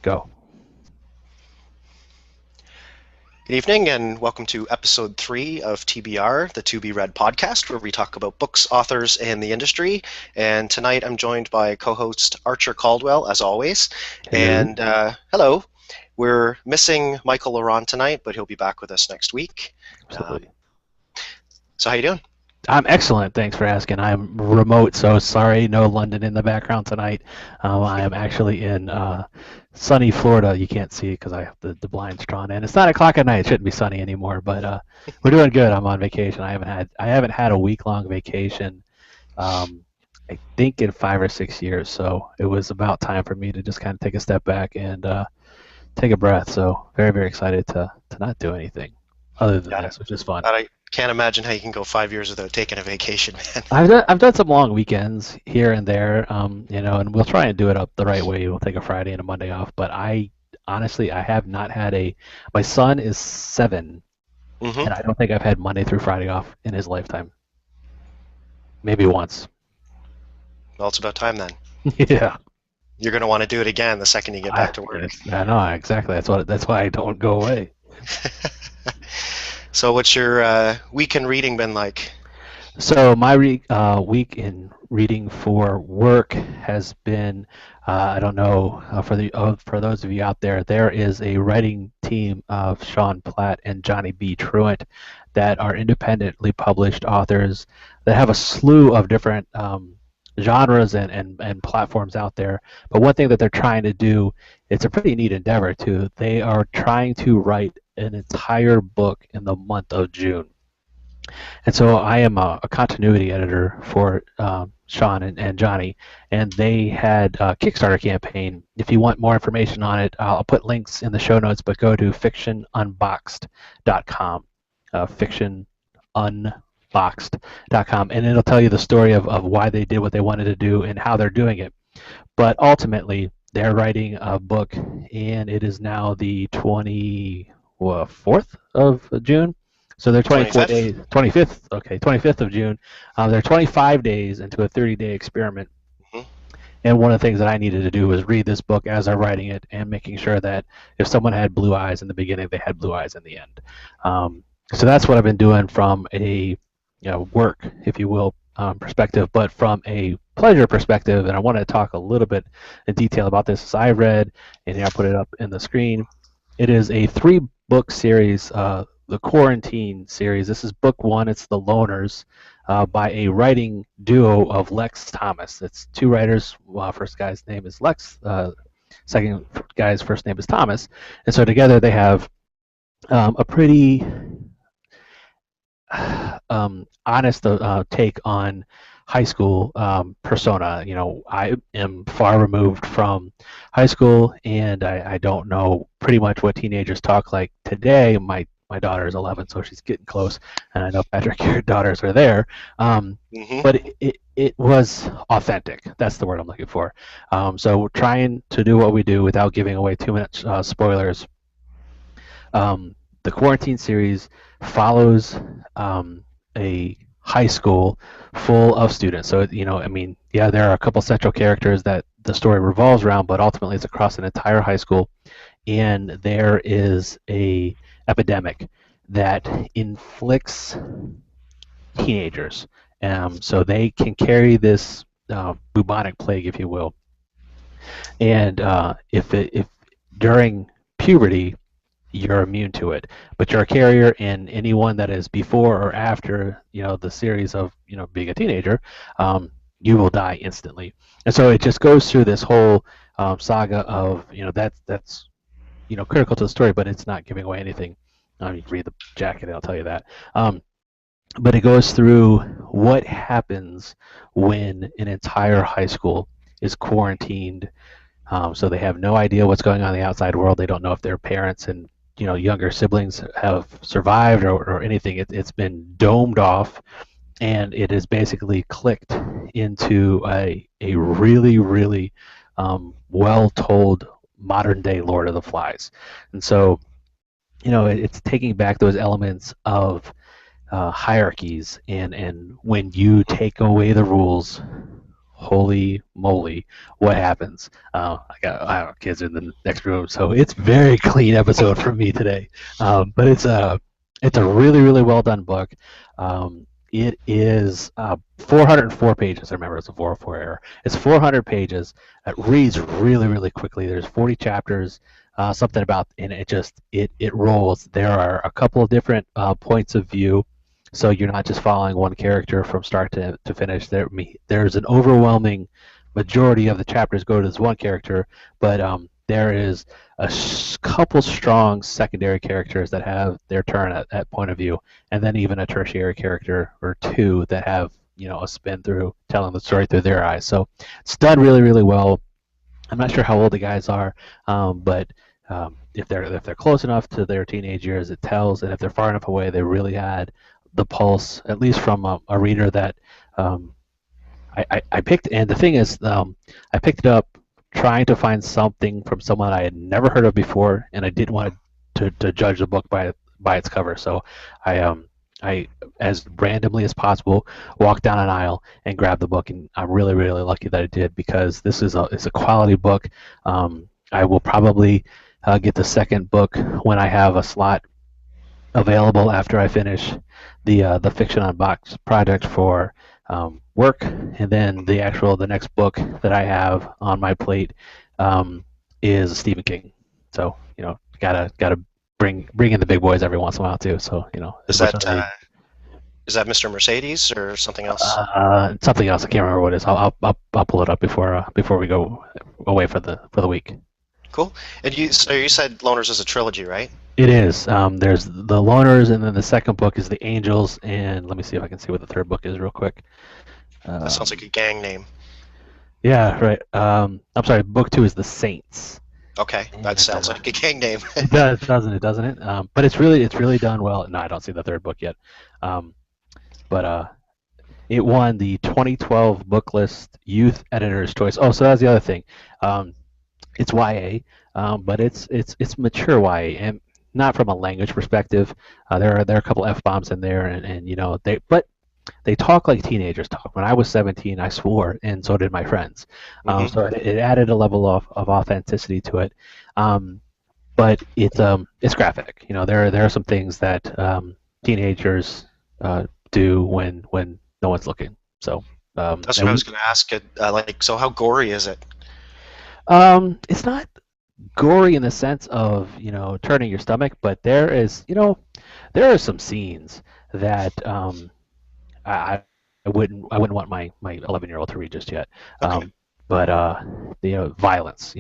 Go. Good evening, and welcome to episode 3 of TBR, the To Be Read podcast, where we talk about books, authors, and the industry. And tonight I'm joined by co host Archer Caldwell, as always. Hello. And hello, we're missing Michael La Ronn tonight, but he'll be back with us next week. Absolutely. So, how you doing? I'm excellent. Thanks for asking. I'm remote, so sorry, no London in the background tonight. I am actually in sunny Florida. You can't see it because I have the blinds drawn in. It's 9 o'clock at night. It shouldn't be sunny anymore, but we're doing good. I'm on vacation. I haven't had a week-long vacation. I think in 5 or 6 years. So it was about time for me to just kind of take a step back and take a breath. So very, very excited to not do anything other than Got it. this, which is fun. I can't imagine how you can go 5 years without taking a vacation, man. I've done some long weekends here and there, and we'll try and do it up the right way. We'll take a Friday and a Monday off. But I honestly, I have not had a. My son is 7, Hmm. and I don't think I've had Monday through Friday off in his lifetime. Maybe once. Well, it's about time then. Yeah, You're going to want to do it again the second you get back to work. I know exactly. That's why I don't go away. So, what's your weekend reading been like? So my week in reading for work has been, I don't know, for those of you out there, there is a writing team of Sean Platt and Johnny B. Truant that are independently published authors that have a slew of different genres and platforms out there. But one thing that they're trying to do, it's a pretty neat endeavor too. They are trying to write an entire book in the month of June. And so I am a continuity editor for Sean and Johnny, and they had a Kickstarter campaign. If you want more information on it, I'll put links in the show notes, but go to fictionunboxed.com, fictionunboxed.com, and it'll tell you the story of why they did what they wanted to do and how they're doing it. But ultimately, they're writing a book, and it is now the 24th of June. So they're 24 25th? days, 25th, okay, 25th of June. They're 25 days into a 30-day experiment. Hmm. And one of the things that I needed to do was read this book as I'm writing it and making sure that if someone had blue eyes in the beginning, they had blue eyes in the end. So that's what I've been doing from a work, if you will, perspective, but from a pleasure perspective. And I want to talk a little bit in detail about this as I read, and I put it up in the screen. It is a 3-book series, the Quarantine series. This is book 1. It's The Loners, by a writing duo of Lex Thomas. It's 2 writers. First guy's name is Lex. Second guy's first name is Thomas. And so together they have a pretty honest take on high school persona. I am far removed from high school, and I don't know pretty much what teenagers talk like today. My daughter is 11, so she's getting close, and I know Patrick, your daughters are there. Hmm. But it was authentic. That's the word I'm looking for. So we're trying to do what we do without giving away too much spoilers. The Quarantine series follows a high school full of students. So, yeah, there are a couple central characters that the story revolves around, but ultimately it's across an entire high school, and there is a epidemic that inflicts teenagers. So they can carry this bubonic plague, if you will, and if during puberty you're immune to it, but you're a carrier, and anyone that is before or after the series of being a teenager, you will die instantly. And so it just goes through this whole saga of that's critical to the story, but it's not giving away anything. You can read the jacket; it'll tell you that. But it goes through what happens when an entire high school is quarantined. So they have no idea what's going on in the outside world. They don't know if their parents and younger siblings have survived or anything. It's been domed off, and it is basically clicked into a really, really well told modern day Lord of the Flies. And so it's taking back those elements of hierarchies, and when you take away the rules, holy moly, what happens? I don't know, kids in the next room, so it's very clean episode for me today. But it's a really really well done book. It is 404 pages. I remember it's a 404 error. It's 400 pages. It reads really really quickly. There's 40 chapters. Something about and it rolls. There are a couple of different points of view, so you're not just following one character from start to finish. There's an overwhelming majority of the chapters go to this one character, but there is couple strong secondary characters that have their turn at point of view, and then even a tertiary character or two that have a spin through telling the story through their eyes. So it's done really really well. I'm not sure how old the guys are, but if they're close enough to their teenage years, it tells, and if they're far enough away, they really had the pulse, at least from a reader that um, I picked. And the thing is, I picked it up trying to find something from someone I had never heard of before, and I didn't want to judge the book by its cover. So I as randomly as possible walked down an aisle and grabbed the book, and I'm really really lucky that I did because this is a quality book. I will probably get the second book when I have a slot available after I finish the Fiction on Box project for work, and then the next book that I have on my plate is Stephen King. So gotta bring in the big boys every once in a while too. So as Is much as that I is that Mr. Mercedes or something else? something else I can't remember what it is. I'll pull it up before we go away for the week. Cool. And you said Loners is a trilogy, right? It is. There's the Loners, and then the second book is the Angels, and let me see if I can see what the third book is real quick. That sounds like a gang name. Yeah, right. I'm sorry. Book two is the Saints. Okay, that And sounds like a gang name. it does, doesn't it? Doesn't it? But it's really done well. No, I don't see the third book yet. Um, but it won the 2012 Book List Youth Editor's Choice. Oh, so that's the other thing. Um, it's YA, but it's mature YA, and not from a language perspective. There are a couple f bombs in there, and they talk like teenagers talk. When I was 17, I swore, and so did my friends. Hmm. So it added a level of authenticity to it. Um, but it's graphic. There are some things that teenagers do when no one's looking. So That's what I and was going to ask. So how gory is it? it's not gory in the sense of turning your stomach, but there are some scenes that I I wouldn't want my 11-year-old to read just yet. Okay. But violence,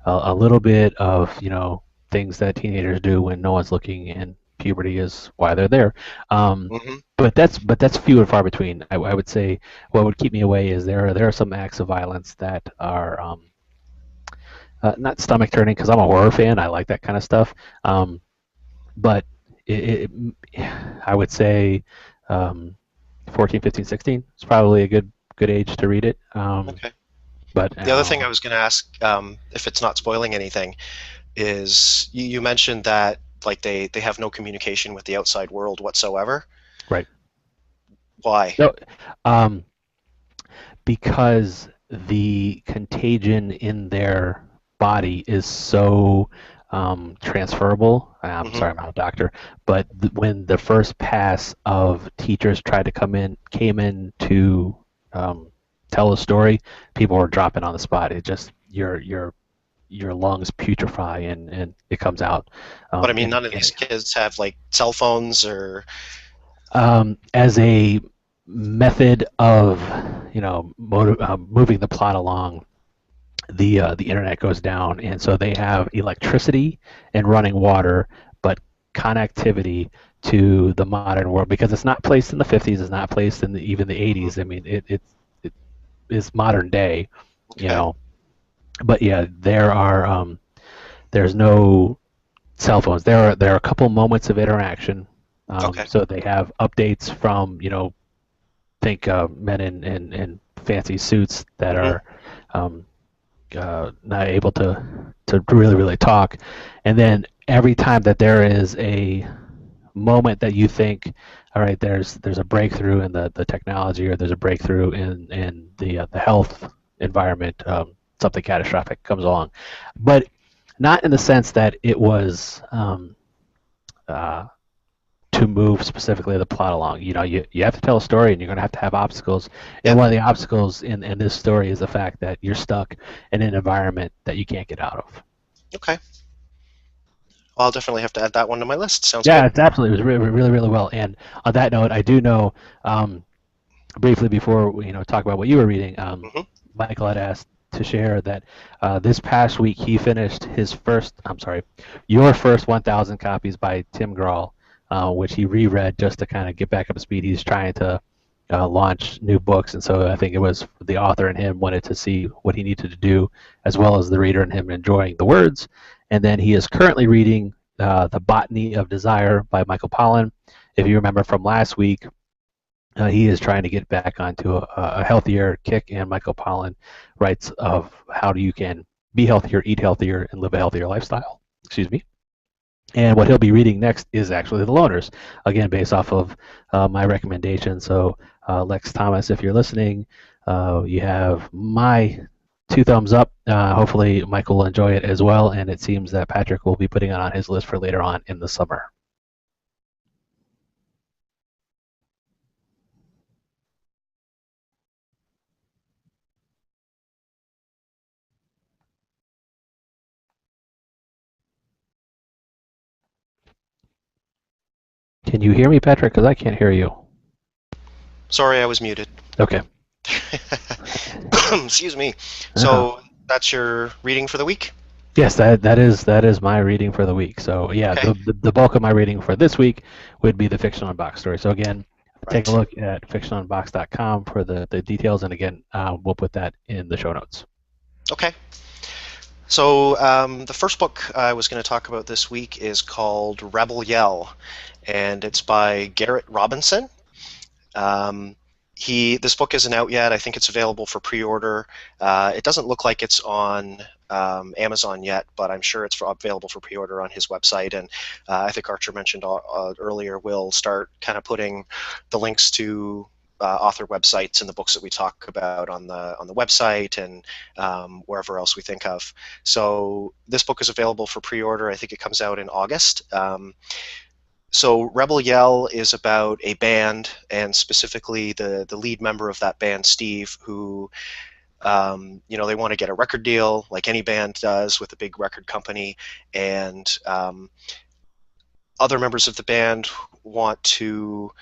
a little bit of things that teenagers do when no one's looking, and puberty is why they're there. Hmm. But that's few and far between. I would say what would keep me away is there are some acts of violence that are not stomach turning because I'm a horror fan. I like that kind of stuff. But I would say um, 14, 15, 16 is probably a good age to read it. Okay. But The other thing I was going to ask, if it's not spoiling anything, is you mentioned that like they have no communication with the outside world whatsoever. right. Why? No, um, because the contagion in their body is so transferable. I'm Hmm. sorry, I'm not a doctor, but when the first pass of teachers tried to came in to um, tell a story, people were dropping on the spot. It just your lungs putrefy and it comes out. But I mean, And none of these kids have like cell phones or. as a method of moving the plot along, the internet goes down, and so they have electricity and running water, but connectivity to the modern world because it's not placed in the 50s, it's not placed in even the Mhm. 80s. I mean, it is modern day, you Okay. know. But yeah, there's no cell phones. There are a couple moments of interaction. Okay. So they have updates from think men in fancy suits that Hmm. are not able to really really talk, and then every time that there is a moment that you think, all right, there's a breakthrough in the technology, or there's a breakthrough in the health environment, something catastrophic comes along, but not in the sense that it was uh, to move specifically the plot along. You have to tell a story, and you're going to have obstacles. And Yeah. one of the obstacles in this story is the fact that you're stuck in an environment that you can't get out of. Okay. Well, I'll definitely have to add that one to my list. Sounds Yeah, good. it's absolutely, it was really, really, really well. And on that note, I do know, um, briefly before we talk about what you were reading, Hmm. Michael had asked to share that this past week he finished his first, I'm sorry, your first 1,000 copies by Tim Grahl, which he reread just to kind of get back up to speed. He's trying to launch new books, and so I think it was the author and him wanted to see what he needed to do, as well as the reader and him enjoying the words. And then he is currently reading The Botany of Desire by Michael Pollan. If you remember from last week, he is trying to get back onto a healthier kick, and Michael Pollan writes of how you can be healthier, eat healthier, and live a healthier lifestyle. Excuse me. And what he'll be reading next is actually The Loners, again, based off of my recommendation. So, Lex Thomas, if you're listening, you have my two thumbs up. Hopefully, Michael will enjoy it as well. And it seems that Patrick will be putting it on his list for later on in the summer. Can you hear me, Patrick? Because I can't hear you. Sorry, I was muted. Okay. Excuse me. Uh-huh. So that's your reading for the week? Yes, that is my reading for the week. So yeah, Okay. the bulk of my reading for this week would be the Fiction Unboxed story. So again, take a Right. look at fictionunboxed.com for the details, and again, we'll put that in the show notes. Okay. So the first book I was going to talk about this week is called Rebel Yell, and it's by Garrett Robinson. Um, this book isn't out yet. I think it's available for pre-order. It doesn't look like it's on Amazon yet, but I'm sure it's available for pre-order on his website. And I think Archer mentioned earlier, we'll start kind of putting the links to author websites and the books that we talk about on the website and wherever else we think of. So this book is available for pre-order. I think it comes out in August. So Rebel Yell is about a band, and specifically the lead member of that band, Steve, who they want to get a record deal like any band does with a big record company, and other members of the band want to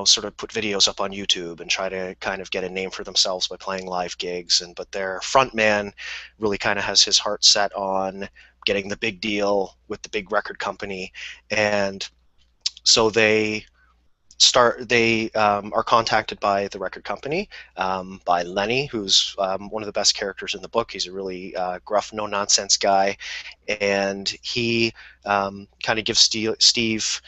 sort of put videos up on YouTube and try to kind of get a name for themselves by playing live gigs. But their front man really kind of has his heart set on getting the big deal with the big record company, and so they are contacted by the record company, by Lenny, who's one of the best characters in the book. He's a really gruff, no nonsense guy, and he kind of gives Steve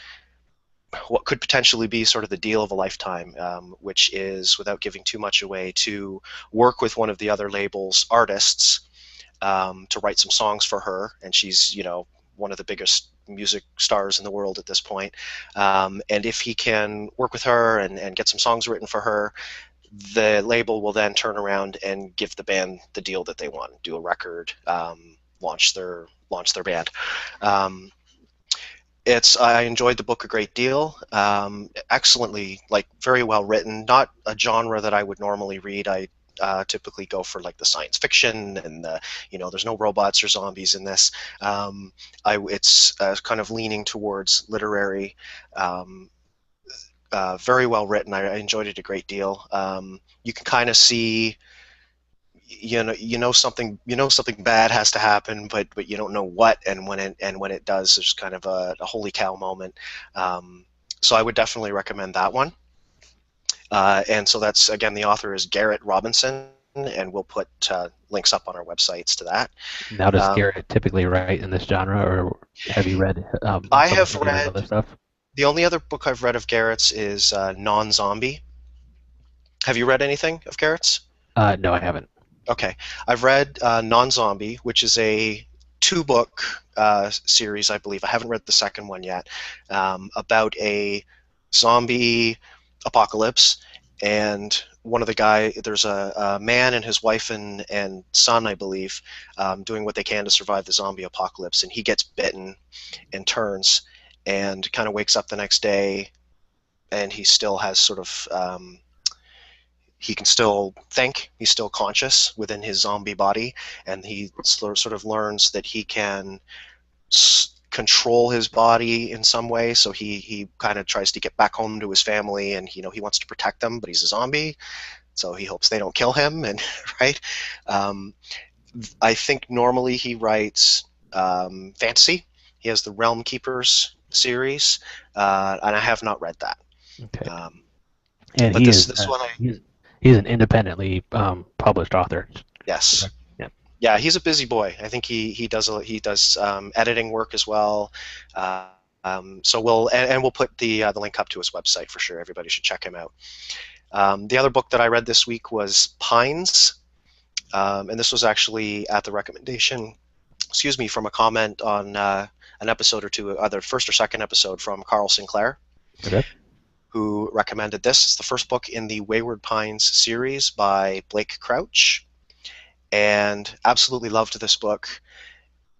what could potentially be sort of the deal of a lifetime, which is, without giving too much away, to work with one of the other label's artists to write some songs for her. And she's, one of the biggest music stars in the world at this point. And if he can work with her and get some songs written for her, the label will then turn around and give the band the deal that they want, do a record, launch their band. Um, I enjoyed the book a great deal. Excellently, like, very well written. Not a genre that I would normally read. I typically go for like the science fiction and there's no robots or zombies in this. It's kind of leaning towards literary. Um, very well written. I enjoyed it a great deal. You can kind of see, something bad has to happen, but you don't know what, and when it does, there's kind of a holy cow moment. So I would definitely recommend that one. And so that's, again, the author is Garrett Robinson, and we'll put links up on our websites to that. Now, does Um, Garrett typically write in this genre, or have you read I some have of Garrett's read other stuff? the only other book I've read of Garrett's is Non-Zombie. Have you read anything of Garrett's? No, I haven't. Okay, I've read Non-Zombie, which is a two-book series, I believe. I haven't read the second one yet, about a zombie apocalypse. And one of the there's a man and his wife and son, I believe, doing what they can to survive the zombie apocalypse. And he gets bitten and turns and kind of wakes up the next day, and he still has sort of he can still think, he's still conscious within his zombie body, and he sort of learns that he can control his body in some way. So he kind of tries to get back home to his family, and he wants to protect them, but he's a zombie, so he hopes they don't kill him. And right, um, I think normally he writes fantasy. He has the Realm Keepers series, and I have not read that. Okay. Um, And but he this is this one, he's an independently published author. yes, Correct. Yeah. yeah, he's a busy boy. I think he does editing work as well. So we'll put the link up to his website for sure. Everybody should check him out. The other book that I read this week was Pines, and this was actually at the recommendation, excuse me, from a comment on an episode or two, either first or second episode, from Carl Sinclair, Okay. who recommended this. It's the first book in the Wayward Pines series by Blake Crouch, and absolutely loved this book.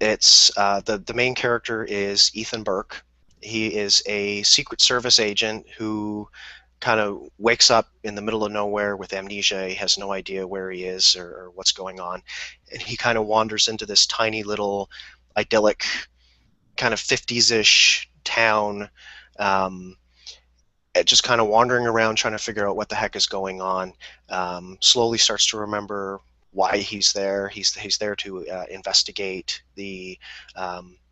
It's the main character is Ethan Burke. He is a Secret Service agent who kind of wakes up in the middle of nowhere with amnesia. He has no idea where he is or what's going on, and he kind of wanders into this tiny little idyllic kind of 50s-ish town, um, just kind of wandering around trying to figure out what the heck is going on. Slowly starts to remember why he's there. He's there to investigate the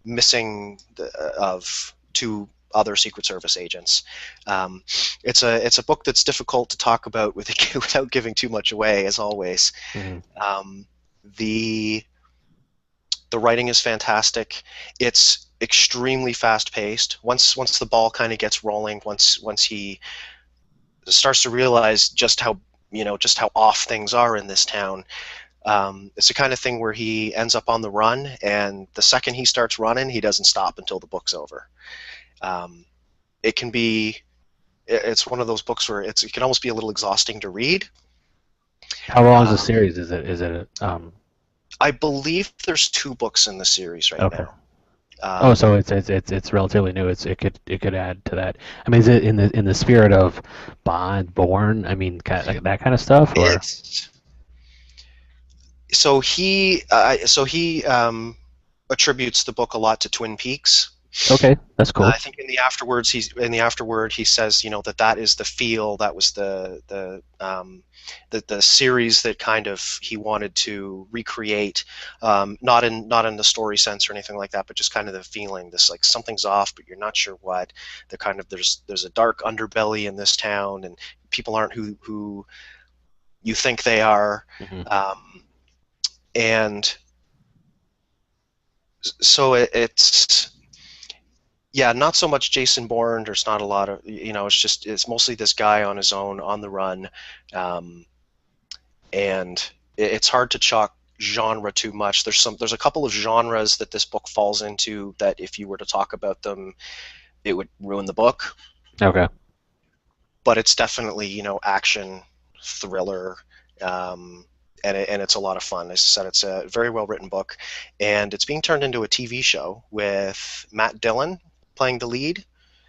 missing of two other Secret Service agents. It's a book that's difficult to talk about without giving too much away, as always. Hmm. Um, the the writing is fantastic. It's extremely fast paced. Once the ball kind of gets rolling, once he starts to realize just how off things are in this town. It's the kind of thing where he ends up on the run, and the second he starts running, he doesn't stop until the book's over. Um, it can be it's one of those books where it can almost be a little exhausting to read. How long is the Um, series? Is it I believe there's two books in the series right okay? now. Oh, Um, so it's relatively new. It could add to that. I mean, is it in the spirit of Bond, Bourne? I mean, like that kind of stuff, or it's so he attributes the book a lot to Twin Peaks. okay, that's I cool. think in the afterword he says, that is the feel, that was the series that kind of he wanted to recreate, not in the story sense or anything like that, but just kind of the feeling, this like something's off, but you're not sure what. The kind of there's a dark underbelly in this town, and people aren't who you think they are, Hmm. um, and so it's yeah, not so much Jason Bourne. There's not a lot of, it's mostly this guy on his own on the run, um, and it's hard to chalk genre too much. There's a couple of genres that this book falls into that if you were to talk about them, it would ruin the book. Okay. But it's definitely action, thriller, um, and it's a lot of fun. As I said, it's a very well written book, and it's being turned into a TV show with Matt Dillon playing the lead.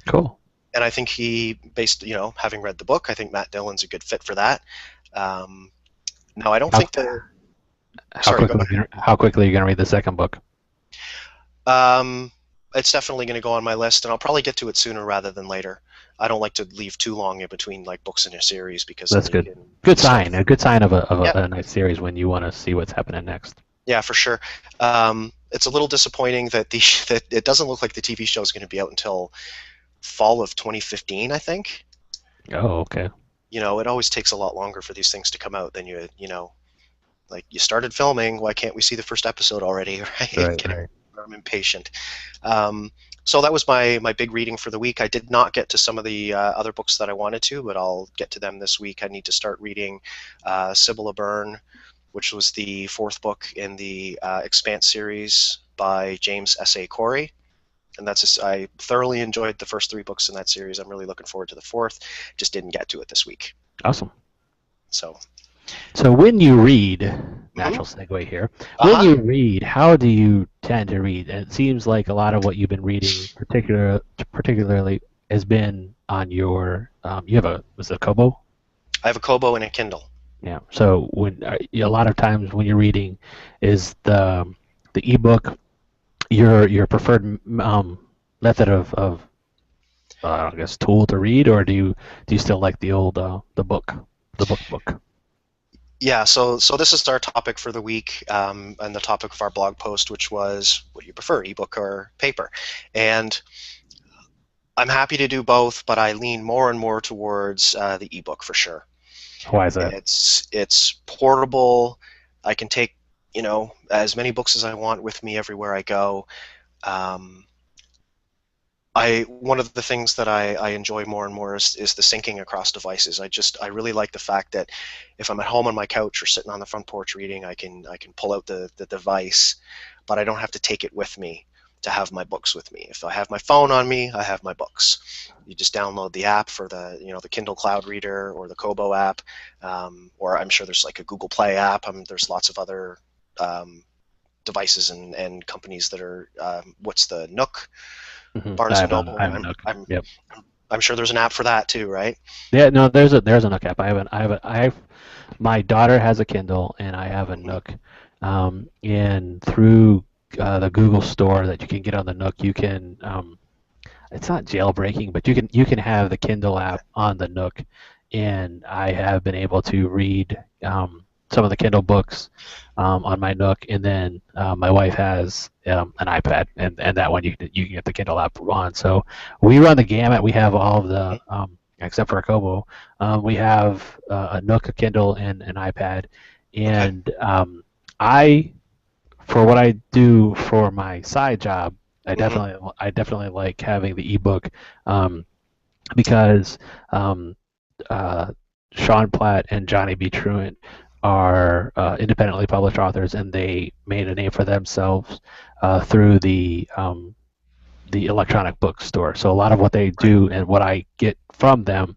Cool. And I think having read the book, I think Matt Dillon's a good fit for that. Um, now, I don't How think that. how Sorry, go quickly ahead. how quickly are you gonna read the second book? It's definitely going to go on my list, and I'll probably get to it sooner rather than later. I don't like to leave too long in between like books in a series, because then That's you good. can Good start to. sign. A good sign of Yeah, a nice series when you want to see what's happening next. yeah, for sure. It's a little disappointing that that it doesn't look like the TV show is going to be out until fall of 2015. I think. Oh, okay. It always takes a lot longer for these things to come out than like you started filming. Why can't we see the first episode already? Right? Right, right. I'm impatient. Um, so that was my big reading for the week. I did not get to some of the other books that I wanted to, but I'll get to them this week. I need to start reading Sibylla Byrne, which was the fourth book in the Expanse series. by James S.A. Corey. And I thoroughly enjoyed the first three books in that series. I'm really looking forward to the fourth. Just didn't get to it this week. Awesome. So, So when you read, mhm. natural segue here, when Uh-huh. you read, how do you tend to read? And it seems like a lot of what you've been reading, particularly, has been on your. You have was it a Kobo? I have a Kobo and a Kindle. Yeah. So a lot of times when you're reading, is the ebook your preferred method of I guess tool to read, or do you still like the old the book? Yeah, so this is our topic for the week, and the topic of our blog post, which was, what do you prefer, ebook or paper? And I'm happy to do both, but I lean more and more towards the ebook for sure. Why is that? It's portable. I can take, as many books as I want with me everywhere I go. Um, one of the things that I enjoy more and more is the syncing across devices. I really like the fact that if I'm at home on my couch or sitting on the front porch reading, I can pull out the device, but I don't have to take it with me to have my books with me. If I have my phone on me, I have my books. You just download the app for the Kindle Cloud Reader or the Kobo app, or I'm sure there's like a Google Play app. There's lots of other devices and companies that are what's the Nook, I Barnes and have Noble. a Nook. I'm Yep. I'm sure there's an app for that too, right? Yeah. No, there's a Nook app. My daughter has a Kindle and I have a Hmm. Nook. And through the Google Store that you can get on the Nook, you can it's not jailbreaking, but you can have the Kindle app on the Nook, and I have been able to read some of the Kindle books on my Nook, and then my wife has an iPad, and that one you can get the Kindle app on. So we run the gamut. We have all of the except for a Kobo, we have a Nook, a Kindle, and an iPad, Okay. and I for what I do for my side job, I Hmm. definitely I definitely like having the ebook um, because um, uh, Sean Platt and Johnny B. Truant are independently published authors, and they made a name for themselves through the electronic bookstore. So a lot of what they Right. do and what I get from them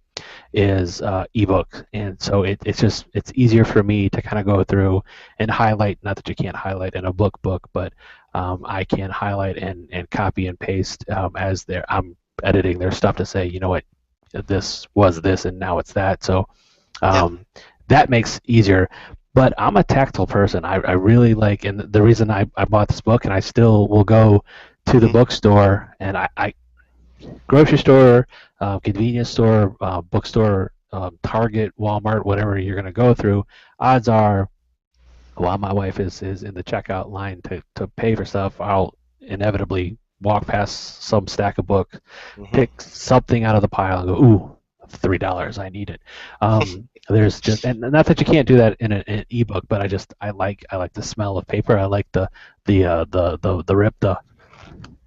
is ebooks, and so it's easier for me to kind of go through and highlight. Not that you can't highlight in a book, but I can highlight and copy and paste as I'm editing their stuff to say, you know what, this was this and now it's that. So Yeah. um, that makes easier. But I'm a tactile person. I really like, and the reason I bought this book, and I still will go to the Hmm. bookstore, and I grocery store, convenience store, bookstore, Target, Walmart, whatever you're going to go through, odds are while my wife is in the checkout line to pay for stuff, I'll inevitably walk past some stack of books, Hmm. pick something out of the pile, and go, ooh, $3, I need it. There's just, and not that you can't do that in an ebook, but I like the smell of paper. I like the rip,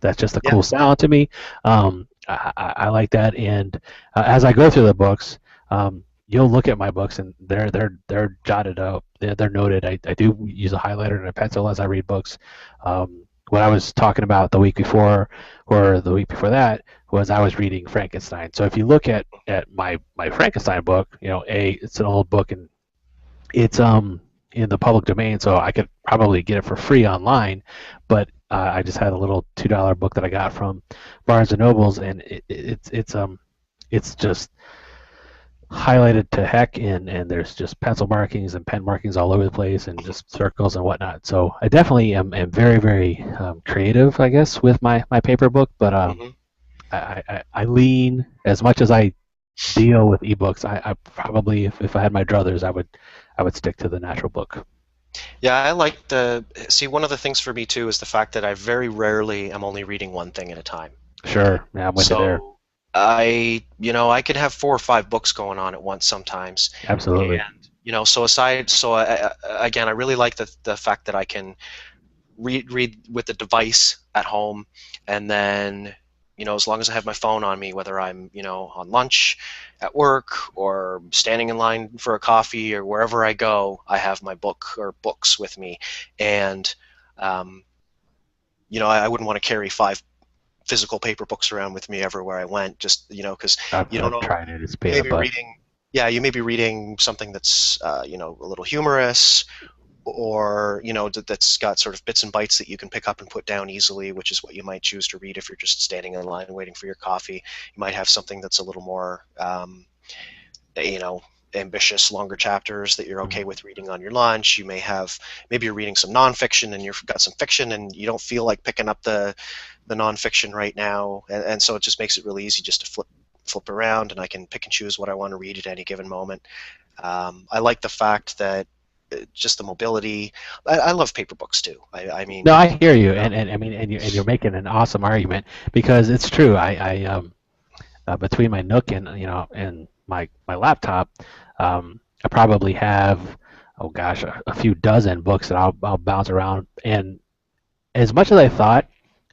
that's just a Yeah. cool sound to me. I like that, and as I go through the books, you'll look at my books and they're jotted up. They're noted. I do use a highlighter and a pencil as I read books. What I was talking about the week before or the week before that was I was reading Frankenstein. So if you look at my Frankenstein book, it's an old book and it's in the public domain, so I could probably get it for free online. But I just had a little $2 book that I got from Barnes and Nobles, and it's just highlighted to heck, and there's just pencil markings and pen markings all over the place, and just circles and whatnot. So I definitely am very very creative, I guess, with my paper book. But Hmm. I lean as much as I deal with ebooks. I probably if I had my druthers, I would stick to the natural book. Yeah, I like the see. One of the things for me too is the fact that I very rarely am only reading one thing at a time. Sure, yeah, I'm with you there. So I could have four or five books going on at once sometimes, Absolutely. and again, I really like the fact that I can read with the device at home, and then as long as I have my phone on me, whether I'm on lunch, at work, or standing in line for a coffee, or wherever I go, I have my book or books with me, and um, I wouldn't want to carry 5 physical paper books around with me everywhere I went, just, because you don't I've know, tried it. It's a you pain in may the be butt. reading, yeah, you may be reading something that's, a little humorous, or, that's got sort of bits and bytes that you can pick up and put down easily, which is what you might choose to read if you're just standing in line waiting for your coffee. You might have something that's a little more, you know, ambitious, longer chapters that you're okay Mhm. with reading on your lunch. You may have, maybe you're reading some nonfiction and you've got some fiction and you don't feel like picking up the nonfiction right now, and so it just makes it really easy just to flip around, and I can pick and choose what I want to read at any given moment. I like the fact that just the mobility. I love paper books too. I No, mean, I hear you, and I mean, and you're making an awesome argument because it's true. Between my Nook and and my laptop, I probably have, oh gosh, a few dozen books that I'll bounce around. And as much as I thought,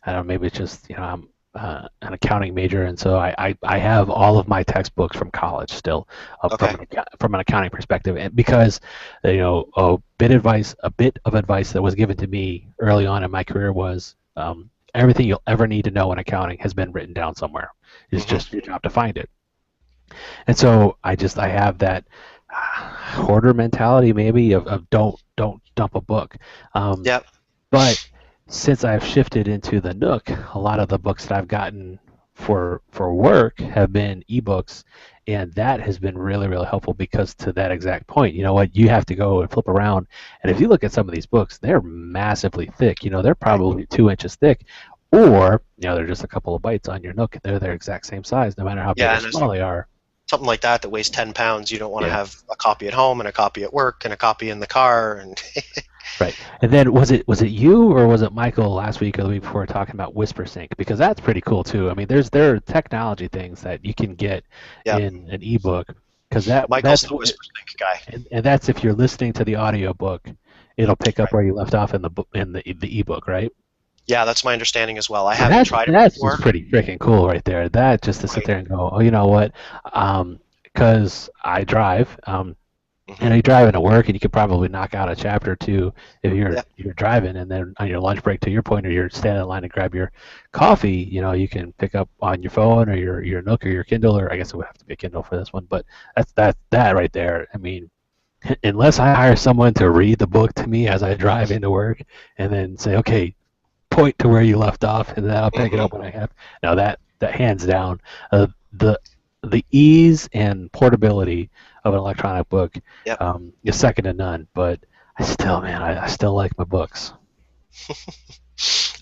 I don't know, maybe it's just I'm an accounting major, and so I have all of my textbooks from college still, okay, from an accounting perspective, and because a bit of advice that was given to me early on in my career was everything you'll ever need to know in accounting has been written down somewhere. It's hmm, just your job to find it. And so I have that hoarder mentality maybe of don't dump a book. Um, yeah, but since I've shifted into the Nook, a lot of the books that I've gotten for work have been ebooks, and that has been really really helpful because to that exact point, you know what, you have to go and flip around, and if you look at some of these books, they're massively thick. They're right, probably 2 inches thick, or they're just a couple of bytes on your Nook, and they're their exact same size, no matter how big yeah, or and small they are. something like that weighs 10 pounds. You don't want to Yeah. have a copy at home and a copy at work and a copy in the car, and Right. And then was it you or was it Michael last week or the week before talking about Whisper Sync? Because that's pretty cool too. I mean, there are technology things that you can get yeah, in an ebook because Michael's the whisper sync guy, and that's if you're listening to the audiobook, it'll pick up right? where you left off in the ebook, right? Yeah, that's my understanding as well. I And haven't tried it that's just before. pretty freaking cool right there. That just to sit Right. there and go, oh, you know what? Because I drive, Hmm. and you drive into work, and you could probably knock out a chapter or two if Yeah. you're driving, and then on your lunch break, to your point, or you're standing in line to grab your coffee, you can pick up on your phone or your Nook or your Kindle, or I guess it would have to be a Kindle for this one, but that right there. I mean, unless I hire someone to read the book to me as I drive into work, and then say, okay, point to where you left off, and then I'll pick it Hmm. up when I have. Now that hands down, the ease and portability of an electronic book Yep. is second to none. But I still like my books.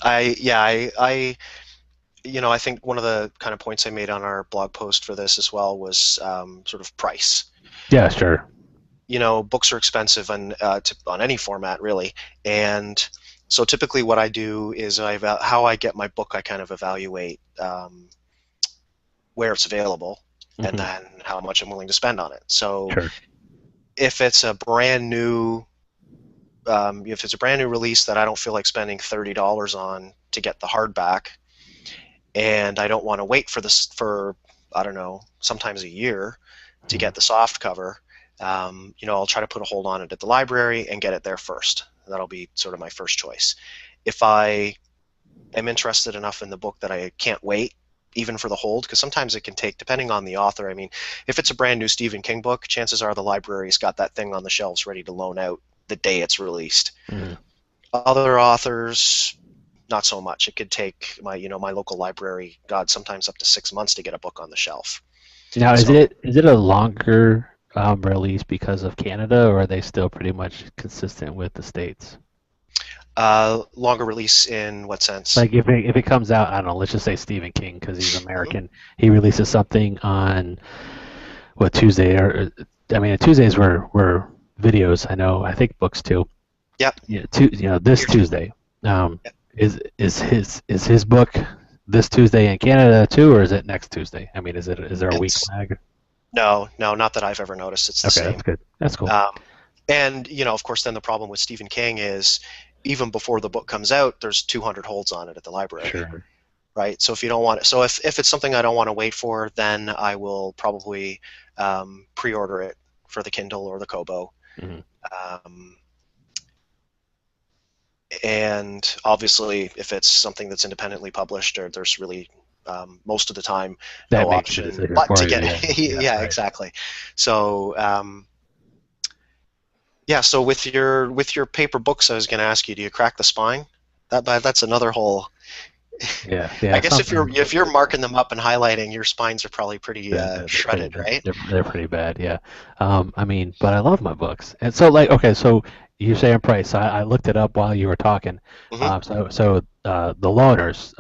Yeah, I think one of the kind of points I made on our blog post for this as well was sort of price. Yeah, sure. Books are expensive on any format really, and so typically what I do is how I get my book. I kind of evaluate where it's available, and Hmm. then how much I'm willing to spend on it. So Sure. if it's a if it's a brand new release that I don't feel like spending $30 on to get the hardback, and I don't want to wait for this for, I don't know, sometimes a year to Mhm. get the soft cover, I'll try to put a hold on it at the library and get it there first. That'll be sort of my first choice. If I am interested enough in the book that I can't wait even for the hold, because sometimes it can take, depending on the author. I mean, if it's a brand new Stephen King book, chances are the library's got that thing on the shelves ready to loan out the day it's released. Mhm. Other authors, not so much. It could take my local library, God, sometimes up to 6 months to get a book on the shelf. Now, is So it a longer release because of Canada, or are they still pretty much consistent with the states? longer release in what sense? Like if it comes out, I don't know. Let's just say Stephen King because he's Hmm. American. He releases something on what Tuesday I mean Tuesdays were videos. I know. I think books too. Yep. Yeah, this Here too. Tuesday. Um, Yep. is his book this Tuesday in Canada too, or is it next Tuesday? I mean, is there a week It's lag? no, no, not that I've ever noticed. It's the Okay, same. that's good. That's cool. And of course, then the problem with Stephen King is even before the book comes out, there's 200 holds on it at the library, Sure. right? So if you don't want it, so if it's something I don't want to wait for, then I will probably pre-order it for the Kindle or the Kobo. Hmm. Um, and obviously, if it's something that's independently published, or there's really most of the time That no makes the option decision but for to you. get Yeah. it. Yeah. Yeah, Right. exactly. So yeah, so with your paper books, I was going to ask you, do you crack the spine? That's another whole. Yeah. I Yeah. guess Sometimes. if you're marking them up and highlighting, your spines are probably pretty They're pretty shredded, right? they're pretty bad, yeah. I mean, but I love my books, and so like okay, so you say in price. I looked it up while you were talking. Hmm. The loaners,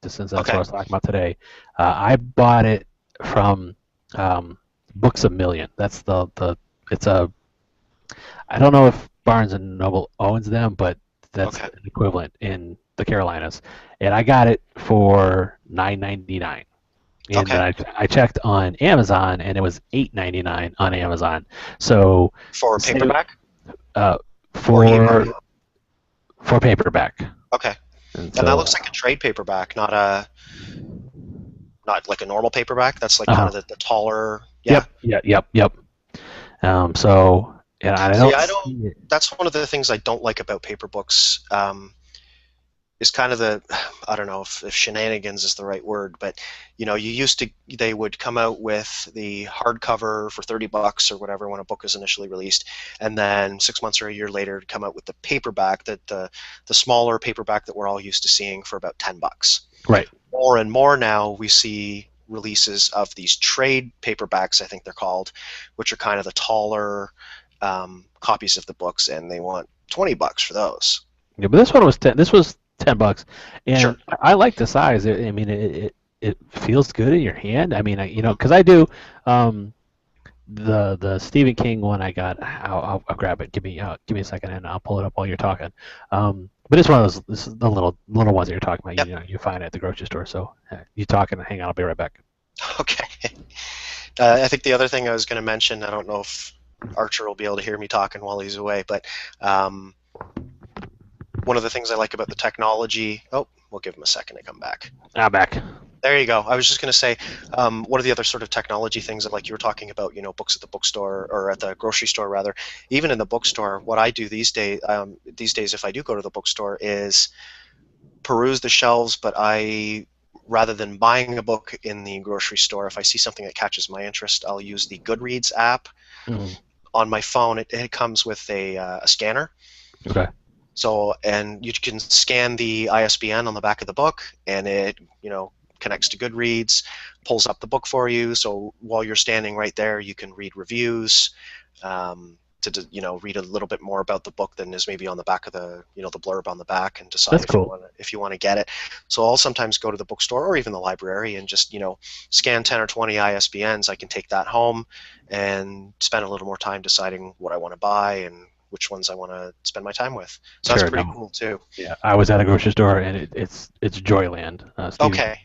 just since that's what I Okay. was talking about today, I bought it from um, Books a Million. That's the it's a I don't know if Barnes and Noble owns them, but that's Okay. an equivalent in the Carolinas, and I got it for 9.99. And then Okay. I checked on Amazon, and it was 8.99 on Amazon. So For say paperback uh, or ebook? for for paperback, Okay. and And that so looks like a trade paperback, not like a normal paperback. That's like kind uh of the taller. Yeah. yep, yep. So yeah, I See, don't I don't. see it. That's one of the things I don't like about paper books. Is kind of the, I don't know if shenanigans is the right word, but you used to, they would come out with the hardcover for $30 or whatever when a book was initially released, and then 6 months or a year later come out with the paperback, that the smaller paperback that we're all used to seeing, for about $10. Right. More and more now we see releases of these trade paperbacks, I think they're called, which are kind of the taller copies of the books, and they want $20 for those. Yeah, but this one was 10. This was $10, Sure. and I like the size. I mean, it feels good in your hand. I mean, because I do. Um, the Stephen King one I got. I'll grab it. Give me a second, and I'll pull it up while you're talking. But it's one of those. This is the little ones that you're talking about. Yep. You find it at the grocery store. So you talking? Hang on, I'll be right back. Okay. I think the other thing I was going to mention, I don't know if Archer will be able to hear me talking while he's away, but um, one of the things I like about the technology. Oh, we'll give him a second to come back. I'm back. There you go. I was just going to say, one of the other sort of technology things that, like you were talking about, books at the bookstore, or at the grocery store rather, even in the bookstore, what I do these days, if I do go to the bookstore, is peruse the shelves, but rather than buying a book in the grocery store, if I see something that catches my interest, I'll use the Goodreads app Mhm. on my phone. It comes with a scanner. Okay. So, and you can scan the ISBN on the back of the book, and it, connects to Goodreads, pulls up the book for you. So while you're standing right there, you can read reviews, read a little bit more about the book than is maybe on the back of the blurb on the back, and decide That's cool. if you want to get it. So I'll sometimes go to the bookstore or even the library and just scan 10 or 20 ISBNs. I can take that home and spend a little more time deciding what I want to buy and which ones I want to spend my time with. So that's Sure. pretty No. cool too. Yeah. I was at a grocery store, and it's Joyland. Stephen King. Okay.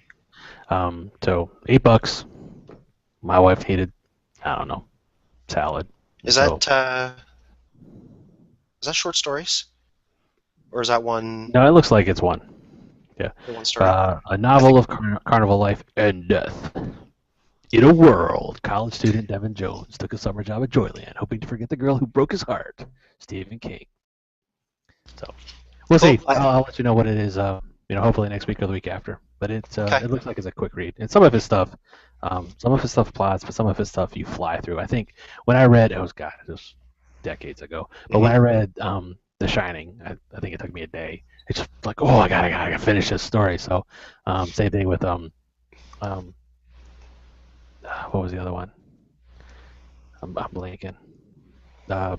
So $8. My wife hated. I don't know, salad. Is So that short stories, or is that one no, it looks like it's one. Yeah. the one story? A I think. novel of carnival life and death. In a world, college student Devin Jones took a summer job at Joyland, hoping to forget the girl who broke his heart, Stephen King. So we'll Cool. see. I'll let you know what it is. Hopefully next week or the week after. But Okay. it looks like it's a quick read. And some of his stuff plots, but some of his stuff you fly through. I think when I read, it was decades ago. But when Hmm. I read The Shining, I think it took me a day. It's just like, oh, I gotta finish this story. So same thing with um, what was the other one? I'm blanking. Uh,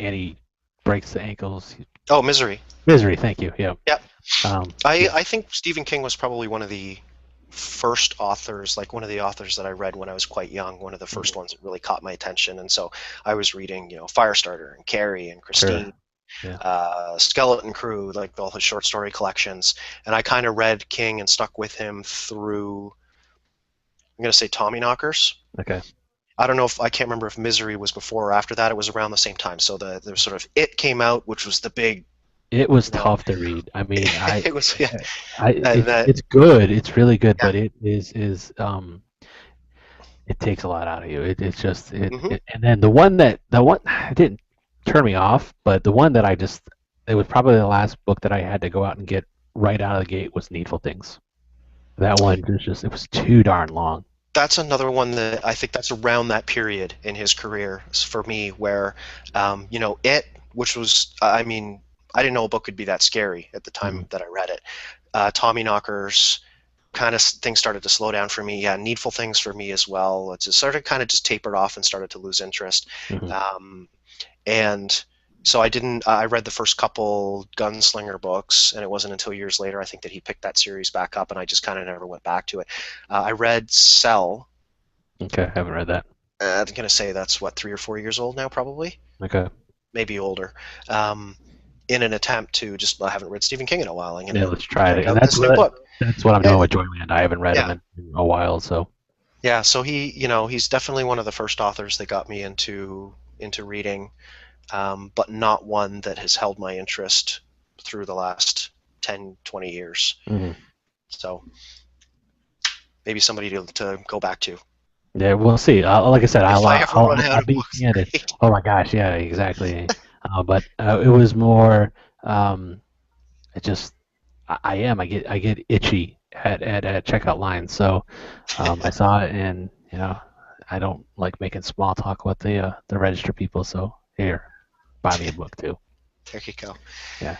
Annie breaks the ankles. Oh, Misery. Misery. Thank you. Yeah. Yeah. Yeah. I think Stephen King was probably one of the first authors, like one of the authors that I read when I was quite young, one of the Mhm. first ones that really caught my attention. And so I was reading, Firestarter and Carrie and Sure. Christine, Yeah. Skeleton Crew, like all his short story collections. And I kind of read King and stuck with him through, I'm going to say Tommyknockers. Okay. I don't know if I can't remember if Misery was before or after that. It was around the same time. So the sort of It came out, which was the big, It was you know, tough to read. I mean, it was, yeah. And it's good. It's really good, yeah. but it takes a lot out of you. It's just Hmm. and then the one it didn't turn me off, but the one that I just it was probably the last book that I had to go out and get right out of the gate was Needful Things. That one was just it was too darn long. That's another one that I think that's around that period in his career for me where, which was, I mean, I didn't know a book could be that scary at the Mhm. time that I read it. Tommy Knockers, kind of things started to slow down for me. Yeah, Needful Things for me as well. It just sort of kind of just tapered off and started to lose interest. Mhm. Um, and so I didn't. I read the first couple Gunslinger books, and it wasn't until years later I think that he picked that series back up, and I just kind of never went back to it. I read Cell. Okay, I haven't read that. I'm gonna say that's what 3 or 4 years old now, probably, Okay. maybe older. Um, in an attempt to just, I haven't read Stephen King in a while. I'm Yeah, gonna let's try check it. And out this new book. that's what I'm doing And with Joyland. I haven't read him yeah, in a while, so yeah. So he's definitely one of the first authors that got me into reading, but not one that has held my interest through the last 10, 20 years. mhm. So maybe somebody to go back to Yeah, we'll see. Like I said, if I ever run out I'll of be books to candid. read. Oh my gosh, yeah, exactly. But it was more. Um, it just I get itchy at checkout lines. So I saw it, and I don't like making small talk with the register people. So here, buy me a book too. There you go. Yeah.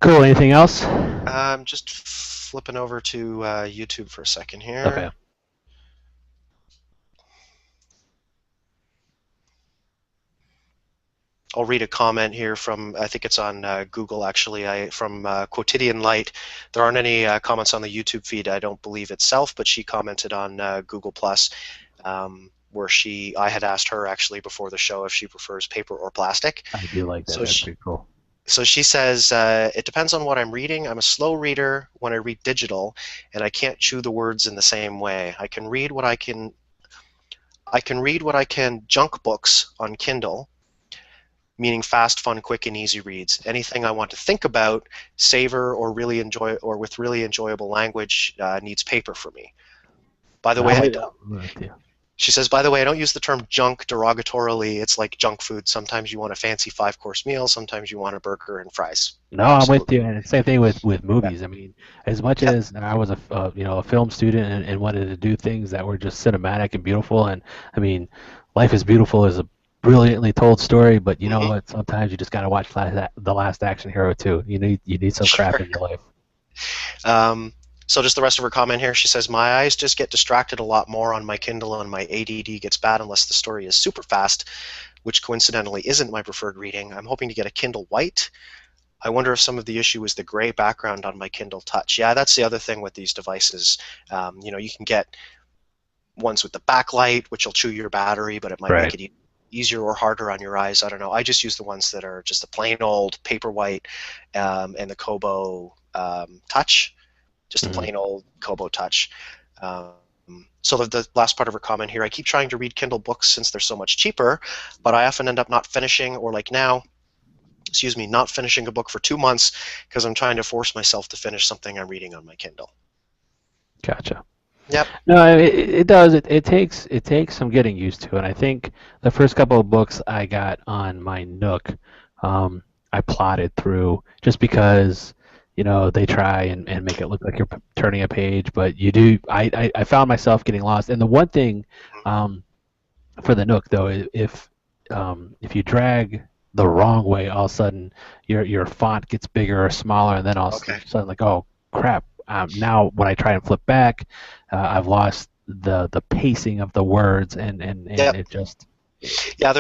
Cool. Anything else? I'm just flipping over to YouTube for a second Okay. here. I'll read a comment here from, I think it's on Google actually, from Quotidian Light. There aren't any comments on the YouTube feed, I don't believe itself, but she commented on Google Plus, where I had asked her actually before the show if she prefers paper or plastic. I do like that. So That's she, pretty cool. so she says, it depends on what I'm reading. I'm a slow reader when I read digital, and I can't chew the words in the same way. I can read what I can junk books on Kindle, meaning fast, fun, quick, and easy reads. Anything I want to think about, savor, or really enjoy, or with really enjoyable language, needs paper for me. By the way, I'm I with, don't. I'm with you. She says, by the way, I don't use the term junk derogatorily. It's like junk food. Sometimes you want a fancy five-course meal. Sometimes you want a burger and fries. No, I'm with you, Absolutely. and same thing with Yeah. movies. I mean, as much Yep. as I was a film student and wanted to do things that were just cinematic and beautiful, and I mean, Life is Beautiful is a brilliantly told story, but you know Hmm. what? Sometimes you just gotta watch The Last Action Hero too. You need some crap Sure. in your life. Um, so just the rest of her comment here. She says, my eyes just get distracted a lot more on my Kindle, and my ADD gets bad unless the story is super fast, which coincidentally isn't my preferred reading. I'm hoping to get a Kindle White. I wonder if some of the issue is the gray background on my Kindle Touch. Yeah, that's the other thing with these devices. You can get ones with the backlight, which will chew your battery, but it might make Right. it easier or harder on your eyes. I don't know. I just use the ones that are just the plain old paper white, and the Kobo Touch, just a Hmm. plain old Kobo Touch. Um, so the last part of her comment here, I keep trying to read Kindle books since they're so much cheaper, but I often end up not finishing, or like now, excuse me, not finishing a book for 2 months because I'm trying to force myself to finish something I'm reading on my Kindle. Gotcha. Yep. No, it does. It takes some getting used to, and I think the first couple of books I got on my Nook, I plotted through just because they try and make it look like you're turning a page, but you do. I found myself getting lost, and the one thing um, for the Nook though, if you drag the wrong way, all of a sudden your font gets bigger or smaller, and then all of Okay. a sudden like, oh crap! Now when I try and flip back, I've lost the pacing of the words, and Yep. it just Yeah,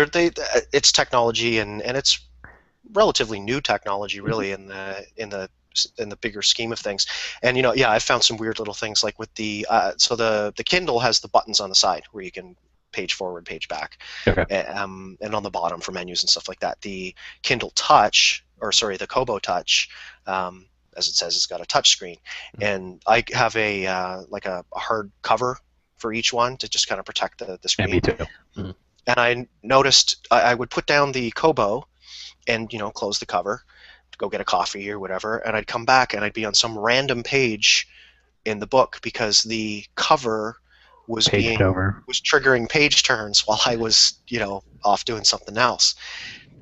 it's technology, and it's relatively new technology, really, in the bigger scheme of things. And yeah, I found some weird little things like with the Kindle has the buttons on the side where you can page forward, page back, okay. and on the bottom for menus and stuff like that. The Kindle Touch, or sorry, the Kobo Touch, as it says, it's got a touch screen, and I have a hard cover for each one to just kind of protect the Yeah, me screen. too. Mhm. And I noticed I would put down the Kobo and close the cover to go get a coffee or whatever, and I'd come back and I'd be on some random page in the book because the cover was Paged being over. was triggering page turns while I was off doing something else.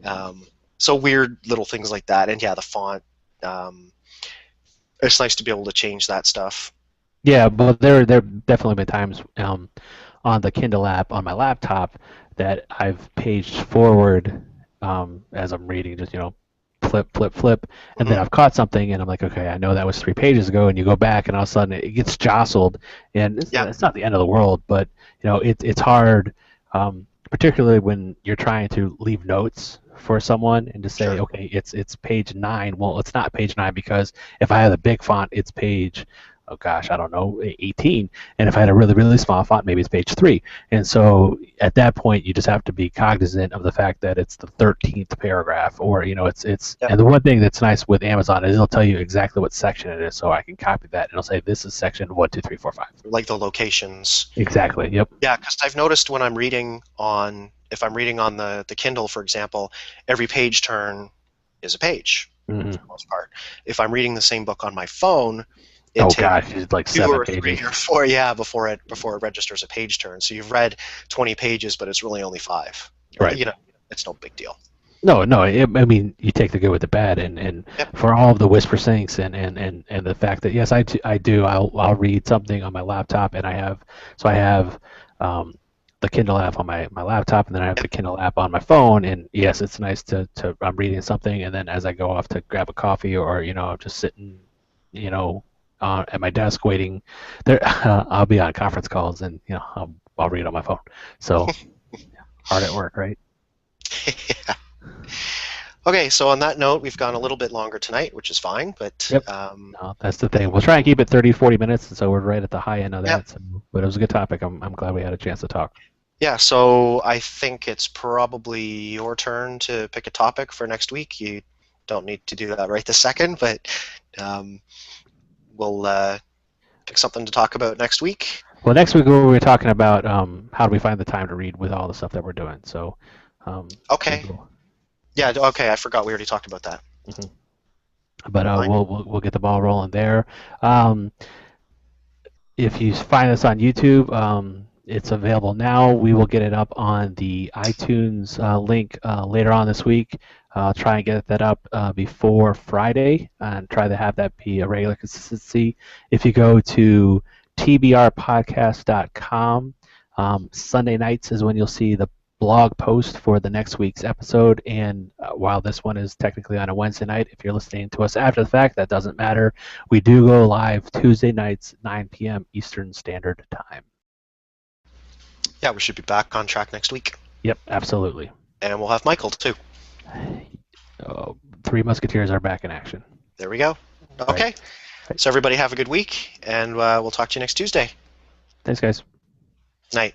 Um, So weird little things like that, and yeah, the font. Um, it's nice to be able to change that stuff. Yeah, but there definitely been times on the Kindle app on my laptop that I've paged forward as I'm reading, just flip, flip, flip, and Hmm. then I've caught something, and I'm like, okay, I know that was 3 pages ago, and you go back, and all of a sudden it gets jostled, and Yeah, it's not the end of the world, but it's hard, particularly when you're trying to leave notes for someone and to say, sure. okay, it's page 9. Well, it's not page 9 because if I have the big font, it's page, oh gosh, I don't know, 18, and if I had a really really small font, maybe it's page 3. And so at that point, you just have to be cognizant of the fact that it's the 13th paragraph, or it's. Yep. And the one thing that's nice with Amazon is it'll tell you exactly what section it is, so I can copy that and it'll say this is section 1, 2, 3, 4, 5. Like the locations. Exactly. Yep. Yeah, because I've noticed when I'm reading on, if I'm reading on the Kindle, for example, every page turn is a page for the Hmm. most part. If I'm reading the same book on my phone, it Oh takes gosh, it's like two seven or three pages. or four, yeah, before it registers a page turn. So you've read 20 pages, but it's really only five. Right. You know, it's no big deal. No, no. I mean, you take the good with the bad, and Yep. for all of the whisper syncs and the fact that yes, I do. I'll read something on my laptop, and I have um, the Kindle app on my laptop, and then I have Yep. the Kindle app on my phone. And yes, it's nice to I'm reading something, and then as I go off to grab a coffee, or I'm just sitting, you know, at my desk waiting. There, I'll be on conference calls, and I'll read on my phone. So hard at work, right? Okay, so on that note, we've gone a little bit longer tonight, which is fine, but Yep. No, that's the thing. We'll try and keep it 30, 40 minutes, and so we're right at the high end of yeah, that. So, but it was a good topic. I'm glad we had a chance to talk. yeah, so I think it's probably your turn to pick a topic for next week. You don't need to do that right this second, but um, we'll pick something to talk about next week. Well, next week we were talking about how do we find the time to read with all the stuff that we're doing. So we Okay. will, Yeah, okay, I forgot we already talked about that. mhm. But Never mind. we'll get the ball rolling there. Um, if you find us on YouTube, it's available now. We will get it up on the iTunes link later on this week. Try and get that up before Friday and try to have that be a regular consistency. If you go to tbrpodcast.com, Sunday nights is when you'll see the blog post for the next week's episode. And while this one is technically on a Wednesday night, if you're listening to us after the fact, that doesn't matter. We do go live Tuesday nights, 9 p.m. Eastern Standard Time. Yeah, we should be back on track next week. Yep, absolutely. And we'll have Michael, too. Three Musketeers are back in action. There we go. Right. Okay, Right. so everybody have a good week, and we'll talk to you next Tuesday. Thanks, guys. Night.